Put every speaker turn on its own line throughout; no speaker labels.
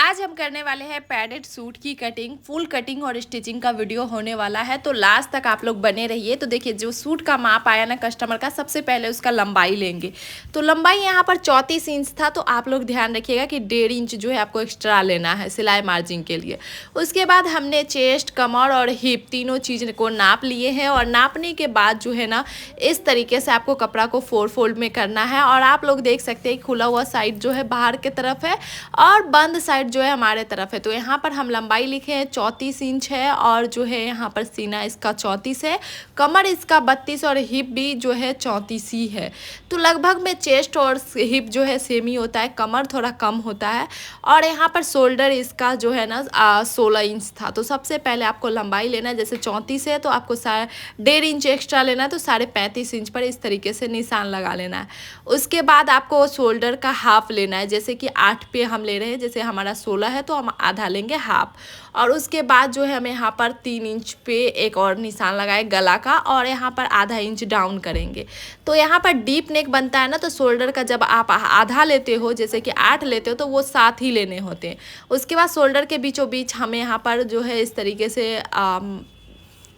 आज हम करने वाले हैं पैडेड सूट की कटिंग। फुल कटिंग और स्टिचिंग का वीडियो होने वाला है, तो लास्ट तक आप लोग बने रहिए। तो देखिए, जो सूट का माप आया ना कस्टमर का, सबसे पहले उसका लंबाई लेंगे। तो लंबाई यहाँ पर 34 इंच था, तो आप लोग ध्यान रखिएगा कि 1.5 इंच जो है आपको एक्स्ट्रा लेना है सिलाई मार्जिन के लिए। उसके बाद हमने चेस्ट, कमर और हिप तीनों चीज़ को नाप लिए हैं, और नापने के बाद जो है ना इस तरीके से आपको कपड़ा को 4 फोल्ड में करना है। और आप लोग देख सकते हैं खुला हुआ साइड जो है बाहर की तरफ है और बंद साइड जो है हमारे तरफ है। तो यहाँ पर हम लंबाई लिखे हैं 34 इंच है, और जो है यहाँ पर सीना इसका 34 है, कमर इसका 32 और हिप भी जो है 34 ही है। तो लगभग में चेस्ट और हिप जो है सेम ही होता है, कमर थोड़ा कम होता है। और यहाँ पर शोल्डर इसका जो है ना 16 इंच था। तो सबसे पहले आपको लंबाई लेना है, जैसे 34 है तो आपको 1.5 इंच एक्स्ट्रा लेना है, तो 35.5 इंच पर इस तरीके से निशान लगा लेना है। उसके बाद आपको शोल्डर का हाफ लेना है, जैसे कि 8 पे हम ले रहे हैं, जैसे हमारा 16 है तो हम आधा लेंगे हाफ। और उसके बाद जो है हमें यहाँ पर 3 इंच पे एक और निशान लगाए गला का, और यहाँ पर आधा इंच डाउन करेंगे। तो यहाँ पर डीप नेक बनता है ना, तो शोल्डर का जब आप आधा लेते हो, जैसे कि 8 लेते हो, तो वो 7 ही लेने होते हैं। उसके बाद शोल्डर के बीचों बीच हमें यहाँ पर जो है इस तरीके से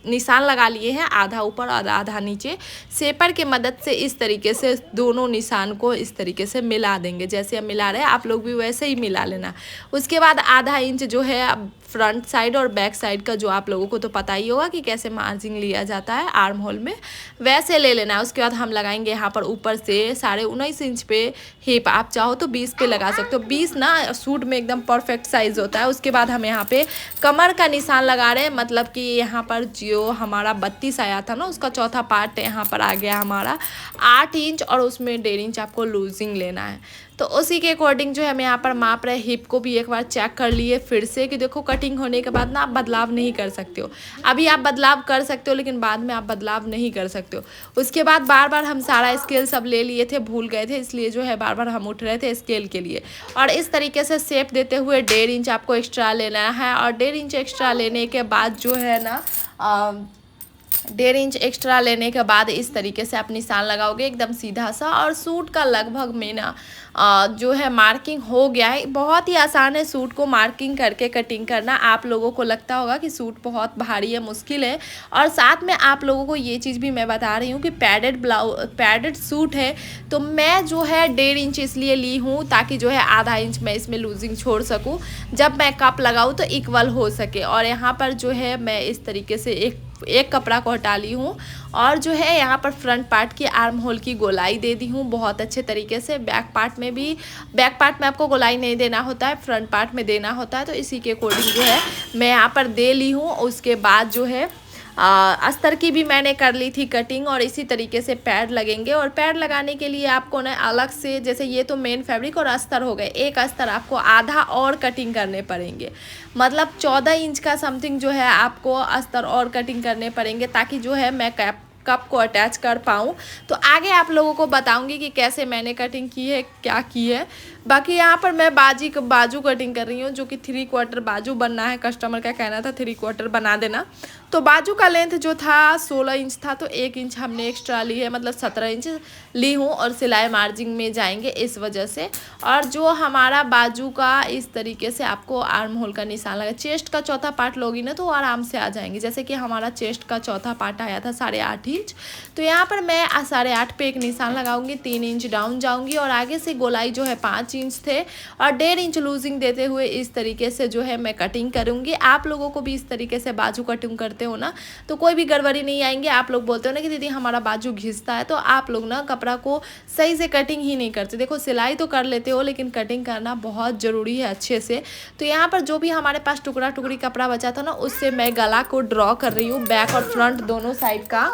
निशान लगा लिए हैं, आधा ऊपर और आधा नीचे। शेपर के मदद से इस तरीके से दोनों निशान को इस तरीके से मिला देंगे, जैसे हम मिला रहे हैं आप लोग भी वैसे ही मिला लेना। उसके बाद आधा इंच जो है फ्रंट साइड और बैक साइड का, जो आप लोगों को तो पता ही होगा कि कैसे मार्जिन लिया जाता है आर्म होल में, वैसे ले लेना है। उसके बाद हम लगाएंगे यहाँ पर ऊपर से 19.5 इंच पे हिप। आप चाहो तो 20 पे लगा सकते हो, 20 ना सूट में एकदम परफेक्ट साइज होता है। उसके बाद हम यहाँ पे कमर का निशान लगा रहे हैं, मतलब कि यहाँ पर जो हमारा 32 आया था ना, उसका चौथा पार्ट यहाँ पर आ गया हमारा 8 इंच, और उसमें 1.5 इंच आपको लूजिंग लेना है। तो उसी के अकॉर्डिंग जो है हम यहाँ पर माप रहे। हिप को भी एक बार चेक कर लिए फिर से, कि देखो कटिंग होने के बाद ना आप बदलाव नहीं कर सकते हो। अभी आप बदलाव कर सकते हो, लेकिन बाद में आप बदलाव नहीं कर सकते हो। उसके बाद बार बार हम सारा स्केल सब ले लिए थे, भूल गए थे, इसलिए जो है बार बार हम उठ रहे थे स्केल के लिए। और इस तरीके से शेप देते हुए 1.5 इंच आपको एक्स्ट्रा लेना है। और 1.5 इंच एक्स्ट्रा लेने के बाद जो है ना 1.5 इंच एक्स्ट्रा लेने के बाद इस तरीके से आप निशान लगाओगे एकदम सीधा सा। और सूट का लगभग में ना जो है मार्किंग हो गया है। बहुत ही आसान है सूट को मार्किंग करके कटिंग करना। आप लोगों को लगता होगा कि सूट बहुत भारी है, मुश्किल है, और साथ में आप लोगों को ये चीज़ भी मैं बता रही हूँ कि पैडेड सूट है, तो मैं जो है 1.5 इंच इसलिए ली हूँ ताकि जो है आधा इंच मैं इसमें लूजिंग छोड़ सकूँ, जब मैं कप लगाऊँ तो इक्वल हो सके। और यहाँ पर जो है मैं इस तरीके से एक कपड़ा को हटा ली हूँ, और जो है यहाँ पर फ्रंट पार्ट की आर्म होल की गोलाई दे दी हूँ बहुत अच्छे तरीके से। बैक पार्ट में आपको गोलाई नहीं देना होता है, फ्रंट पार्ट में देना होता है। तो इसी के अकॉर्डिंग जो है मैं यहाँ पर दे ली हूँ। उसके बाद जो है अस्तर की भी मैंने कर ली थी कटिंग, और इसी तरीके से पैड लगेंगे। और पैड लगाने के लिए आपको ना अलग से, जैसे ये तो मेन फैब्रिक और अस्तर हो गए, एक अस्तर आपको आधा और कटिंग करने पड़ेंगे, मतलब 14 इंच का समथिंग जो है आपको अस्तर और कटिंग करने पड़ेंगे, ताकि जो है मैं कप को अटैच कर पाऊँ। तो आगे आप लोगों को बताऊंगी कि कैसे मैंने कटिंग की है, क्या की है। बाकी यहाँ पर मैं बाजू कटिंग कर रही हूँ, जो कि 3/4 बाजू बनना है। कस्टमर का कहना था 3/4 बना देना। तो बाजू का लेंथ जो था 16 इंच था, तो 1 इंच हमने एक्स्ट्रा ली है, मतलब 17 इंच ली हूँ, और सिलाई मार्जिन में जाएंगे इस वजह से। और जो हमारा बाजू का इस तरीके से आपको आर्म होल का निशान लगा। चेस्ट का चौथा पार्ट लोगी ना तो आराम से आ जाएंगे, जैसे कि हमारा चेस्ट का चौथा पार्ट आया था 8.5 इंच। तो यहाँ पर मैं 8.5 पे एक निशान लगाऊंगी, 3 इंच डाउन जाऊंगी, और आगे से गोलाई जो है 5 इंच थे, और 1.5 इंच लूजिंग देते हुए इस तरीके से जो है मैं कटिंग करूंगी। आप लोगों को भी इस तरीके से बाजू कटिंग करते हो ना, तो कोई भी गड़बड़ी नहीं आएंगे। आप लोग बोलते हो ना कि दीदी हमारा बाजू घिसता है, तो आप लोग ना कपड़ा को सही से कटिंग ही नहीं करते। देखो सिलाई तो कर लेते हो, लेकिन कटिंग करना बहुत ज़रूरी है अच्छे से। तो यहाँ पर जो भी हमारे पास टुकड़ा टुकड़ी कपड़ा बचा था ना, उससे मैं गला को ड्रॉ कर रही हूँ, बैक और फ्रंट दोनों साइड का।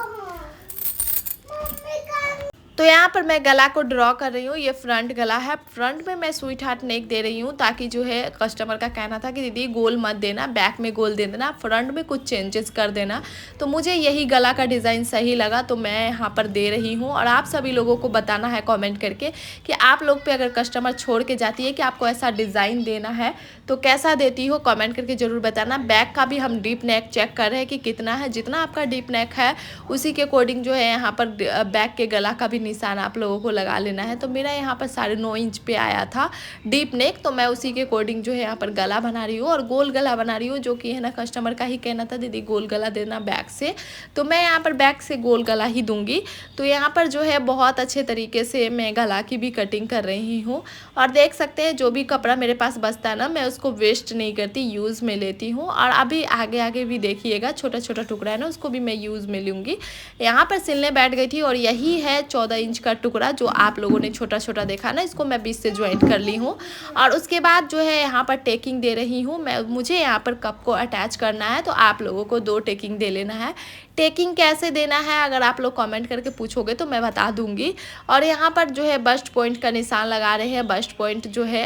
तो यहाँ पर मैं गला को ड्रॉ कर रही हूँ, ये फ्रंट गला है। फ्रंट में मैं स्वीट हार्ट नेक दे रही हूँ, ताकि जो है कस्टमर का कहना था कि दीदी गोल मत देना, बैक में गोल दे देना, फ्रंट में कुछ चेंजेस कर देना। तो मुझे यही गला का डिज़ाइन सही लगा, तो मैं यहाँ पर दे रही हूँ। और आप सभी लोगों को बताना है कमेंट करके कि आप लोग पे अगर कस्टमर छोड़ के जाती है कि आपको ऐसा डिज़ाइन देना है, तो कैसा देती हो, कमेंट करके ज़रूर बताना। बैक का भी हम डीप नेक चेक कर रहे हैं कि कितना है। जितना आपका डीप नेक है उसी के अकॉर्डिंग जो है यहाँ पर बैक के गला का भी निशान आप लोगों को लगा लेना है। तो मेरा यहाँ पर 9.5 इंच पे आया था डीप नेक, तो मैं उसी के अकॉर्डिंग जो है यहाँ पर गला बना रही हूँ और गोल गला बना रही हूँ, जो कि है ना कस्टमर का ही कहना था दीदी गोल गला देना बैक से, तो मैं यहाँ पर बैक से गोल गला ही दूंगी। तो यहाँ पर जो है बहुत अच्छे तरीके से मैं गला की भी कटिंग कर रही हूँ। और देख सकते हैं जो भी कपड़ा मेरे पास बचता है ना, मैं उसको वेस्ट नहीं करती, यूज़ में लेती हूँ। और अभी आगे आगे भी देखिएगा छोटा छोटा टुकड़ा है ना, उसको भी मैं यूज़ में लूँगी। यहाँ पर सिलने बैठ गई थी और यही है 14 इंच का टुकड़ा जो आप लोगों ने छोटा छोटा देखा ना, इसको मैं 20 से ज्वाइंट कर ली हूँ। और उसके बाद जो है यहाँ पर टेकिंग दे रही हूँ मैं। मुझे यहाँ पर कप को अटैच करना है, तो आप लोगों को 2 टेकिंग दे लेना है। टेकिंग कैसे देना है अगर आप लोग कमेंट करके पूछोगे तो मैं बता दूंगी। और यहाँ पर जो है बस्ट पॉइंट का निशान लगा रहे हैं। बस्ट पॉइंट जो है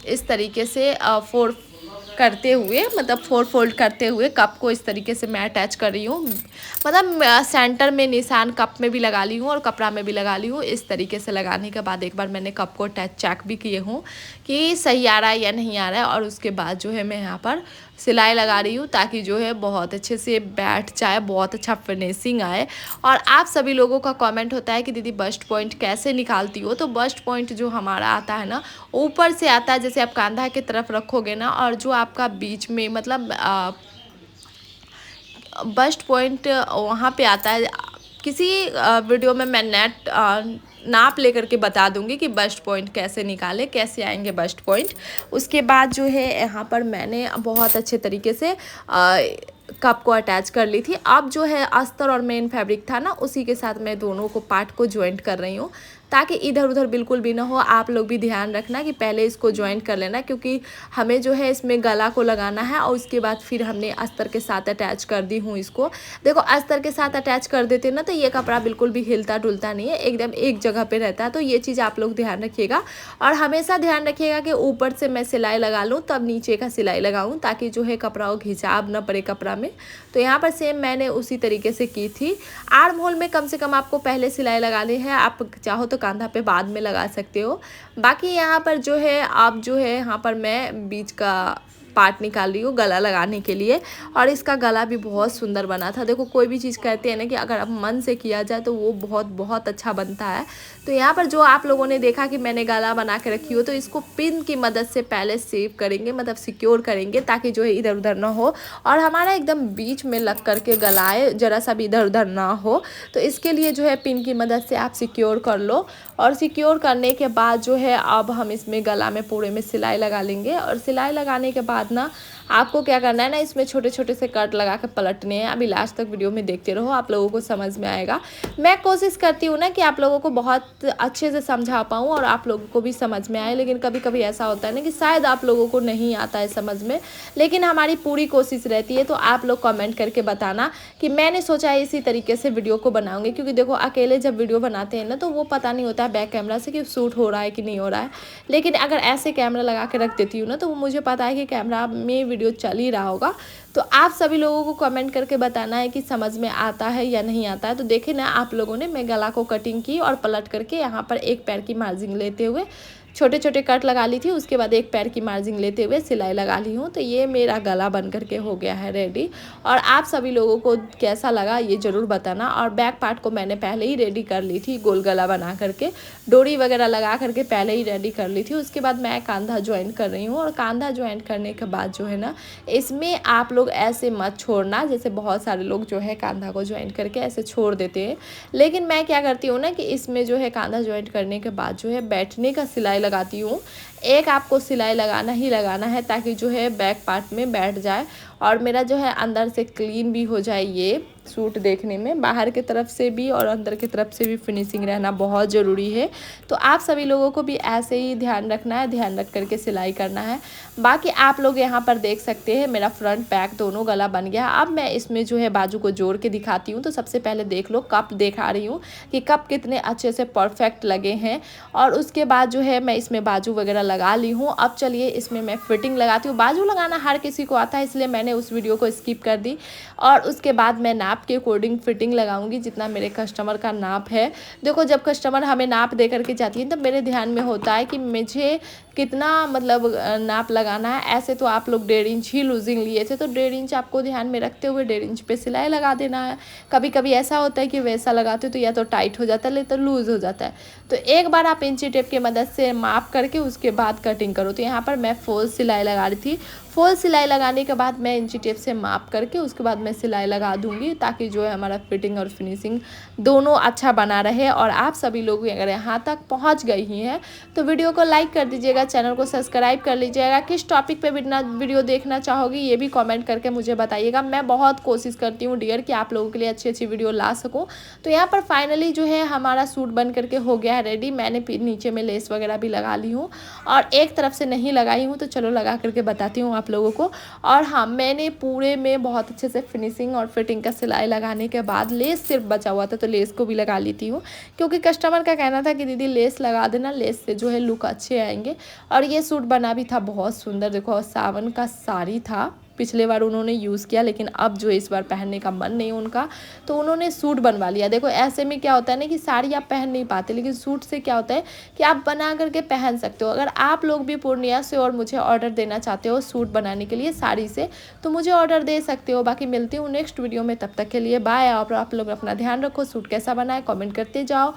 इस तरीके से 4 करते हुए, मतलब 4 फोल्ड करते हुए कप को इस तरीके से मैं अटैच कर रही हूँ। मतलब सेंटर में निशान कप में भी लगा ली हूँ और कपड़ा में भी लगा ली हूँ। इस तरीके से लगाने के बाद एक बार मैंने कप को अटैच चेक भी किए हूँ कि सही आ रहा है या नहीं आ रहा है। और उसके बाद जो है मैं यहाँ पर सिलाई लगा रही हूँ ताकि जो है बहुत अच्छे से बैठ जाए, बहुत अच्छा फिनिशिंग आए। और आप सभी लोगों का कमेंट होता है कि दीदी बस्ट पॉइंट कैसे निकालती हो। तो बस्ट पॉइंट जो हमारा आता है ना, ऊपर से आता है, जैसे आप कंधा की तरफ रखोगे ना, और जो आपका बीच में मतलब बस्ट पॉइंट वहाँ पे आता है। किसी वीडियो में मैं नेट नाप लेकर के बता दूंगी कि बस्ट पॉइंट कैसे निकाले, कैसे आएंगे बस्ट पॉइंट। उसके बाद जो है यहाँ पर मैंने बहुत अच्छे तरीके से कप को अटैच कर ली थी। अब जो है अस्तर और मेन फैब्रिक था ना, उसी के साथ मैं दोनों को पार्ट को ज्वाइंट कर रही हूँ ताकि इधर उधर बिल्कुल भी ना हो। आप लोग भी ध्यान रखना कि पहले इसको ज्वाइंट कर लेना, क्योंकि हमें जो है इसमें गला को लगाना है और उसके बाद फिर हमने अस्तर के साथ अटैच कर दी हूँ इसको। देखो अस्तर के साथ अटैच कर देते ना तो ये कपड़ा बिल्कुल भी हिलता डुलता नहीं है, एकदम एक जगह पे रहता है। तो ये चीज़ आप लोग ध्यान रखिएगा। और हमेशा ध्यान रखिएगा कि ऊपर से मैं सिलाई लगा लूँ तब नीचे का सिलाई लगाऊँ, ताकि जो है कपड़ा वो घिंचाव न पड़े कपड़ा में। तो यहाँ पर सेम मैंने उसी तरीके से की थी। आर्म होल में कम से कम आपको पहले सिलाई लगानी है, आप चाहो तो कंधा पे बाद में लगा सकते हो। बाकी यहाँ पर जो है आप जो है यहाँ पर मैं बीच का पार्ट निकाल रही हूँ गला लगाने के लिए। और इसका गला भी बहुत सुंदर बना था। देखो कोई भी चीज़ कहते हैं ना कि अगर आप मन से किया जाए तो वो बहुत बहुत अच्छा बनता है। तो यहाँ पर जो आप लोगों ने देखा कि मैंने गला बना के रखी हो, तो इसको पिन की मदद से पहले सेव करेंगे, मतलब सिक्योर करेंगे ताकि जो है इधर उधर ना हो और हमारा एकदम बीच में लग करके गलाए जरा सा भी इधर उधर ना हो। तो इसके लिए जो है पिन की मदद से आप सिक्योर कर लो। और सिक्योर करने के बाद जो है अब हम इसमें गला में पूरे में सिलाई लगा लेंगे। और सिलाई लगाने के बाद ना आपको क्या करना है ना, इसमें छोटे छोटे से कट लगा के पलटने हैं। अभी लास्ट तक वीडियो में देखते रहो, आप लोगों को समझ में आएगा। मैं कोशिश करती हूँ ना कि आप लोगों को बहुत अच्छे से समझा पाऊँ और आप लोगों को भी समझ में आए, लेकिन कभी कभी ऐसा होता है ना कि शायद आप लोगों को नहीं आता है समझ में, लेकिन हमारी पूरी कोशिश रहती है। तो आप लोग कमेंट करके बताना कि मैंने सोचा है इसी तरीके से वीडियो को बनाऊंगी, क्योंकि देखो अकेले जब वीडियो बनाते हैं ना तो वो पता नहीं होता है बैक कैमरा से कि शूट हो रहा है कि नहीं हो रहा है। लेकिन अगर ऐसे कैमरा लगा के रख देती हूँ ना तो वो मुझे पता है कि कैमरा में वीडियो चल ही रहा होगा। तो आप सभी लोगों को कमेंट करके बताना है कि समझ में आता है या नहीं आता है। तो देखे ना आप लोगों ने, मैं गला को कटिंग की और पलट करके यहाँ पर एक पैर की मार्जिन लेते हुए छोटे छोटे कट लगा ली थी। उसके बाद एक पैर की मार्जिन लेते हुए सिलाई लगा ली हूँ। तो ये मेरा गला बन करके हो गया है रेडी। और आप सभी लोगों को कैसा लगा ये ज़रूर बताना। और बैक पार्ट को मैंने पहले ही रेडी कर ली थी, गोल गला बना करके डोरी वगैरह लगा करके पहले ही रेडी कर ली थी। उसके बाद मैं कांधा ज्वाइन कर रही हूँ। और कांधा ज्वाइन करने के बाद जो है ना, इसमें आप लोग ऐसे मत छोड़ना, जैसे बहुत सारे लोग जो है कांधा को ज्वाइन करके ऐसे छोड़ देते हैं। लेकिन मैं क्या करती हूँ ना कि इसमें जो है कांधा ज्वाइन करने के बाद जो है बैठने का सिलाई लगाती हूँ। एक आपको सिलाई लगाना ही लगाना है ताकि जो है बैक पार्ट में बैठ जाए और मेरा जो है अंदर से क्लीन भी हो जाए। ये सूट देखने में बाहर की तरफ से भी और अंदर की तरफ से भी फिनिशिंग रहना बहुत ज़रूरी है। तो आप सभी लोगों को भी ऐसे ही ध्यान रखना है, ध्यान रख करके सिलाई करना है। बाकी आप लोग यहाँ पर देख सकते हैं मेरा फ्रंट बैक दोनों गला बन गया। अब मैं इसमें जो है बाजू को जोड़ के दिखाती हूँ। तो सबसे पहले देख लो, कप दिखा रही हूँ कि कप कितने अच्छे से परफेक्ट लगे हैं। और उसके बाद जो है मैं इसमें बाजू वगैरह लगा ली हूँ। अब चलिए इसमें मैं फिटिंग लगाती हूँ। बाजू लगाना हर किसी को आता है, इसलिए मैंने उस वीडियो को स्किप कर दी। और उसके बाद मैं नाप के अकॉर्डिंग फिटिंग लगाऊंगी जितना मेरे कस्टमर का नाप है। देखो जब कस्टमर हमें नाप दे करके जाती है तो मेरे ध्यान में होता है कि मुझे कितना मतलब नाप लगाना है। ऐसे तो आप लोग 1.5 इंच ही लूजिंग लिए थे, तो 1.5 इंच आपको ध्यान में रखते हुए 1.5 इंच पे सिलाई लगा देना है। कभी कभी ऐसा होता है कि वैसा लगाते हो तो या तो टाइट हो जाता है नहीं तो लूज़ हो जाता है। तो एक बार आप इंची टेप की मदद से माप करके उसके बाद कटिंग करो। तो यहाँ पर मैं फॉल्स सिलाई लगा रही थी। फॉल्स सिलाई लगाने के बाद मैं इंची टेप से माप करके उसके बाद मैं सिलाई लगा दूँगी, ताकि जो है हमारा फिटिंग और फिनिशिंग दोनों अच्छा बना रहे। और आप सभी लोग अगर यहाँ तक पहुँच गई ही हैं तो वीडियो को लाइक कर दीजिएगा, चैनल को सब्सक्राइब कर लीजिएगा। किस टॉपिक पे वीडियो देखना चाहोगी ये भी कमेंट करके मुझे बताइएगा। मैं बहुत कोशिश करती हूँ डियर कि आप लोगों के लिए अच्छी अच्छी वीडियो ला सकूँ। तो यहाँ पर फाइनली जो है हमारा सूट बन करके हो गया है रेडी। मैंने नीचे में लेस वगैरह भी लगा ली हूँ और एक तरफ से नहीं लगाई हूँ, तो चलो लगा करके बताती हूँ आप लोगों को। और हाँ, मैंने पूरे में बहुत अच्छे से फिनिशिंग और फिटिंग का सिलाई लगाने के बाद लेस सिर्फ बचा हुआ था, तो लेस को भी लगा लेती हूँ, क्योंकि कस्टमर का कहना था कि दीदी लेस लगा देना, लेस से जो है लुक अच्छे आएंगे। और ये सूट बना भी था बहुत सुंदर। देखो सावन का साड़ी था, पिछले बार उन्होंने यूज़ किया, लेकिन अब जो इस बार पहनने का मन नहीं उनका, तो उन्होंने सूट बनवा लिया। देखो ऐसे में क्या होता है ना कि साड़ी आप पहन नहीं पाते, लेकिन सूट से क्या होता है कि आप बना करके पहन सकते हो। अगर आप लोग भी पूर्णिया से और मुझे ऑर्डर देना चाहते हो सूट बनाने के लिए साड़ी से, तो मुझे ऑर्डर दे सकते हो। बाकी मिलती हूँ नेक्स्ट वीडियो में, तब तक के लिए बाय। और आप लोग अपना ध्यान रखो। सूट कैसा बना है कॉमेंट करते जाओ।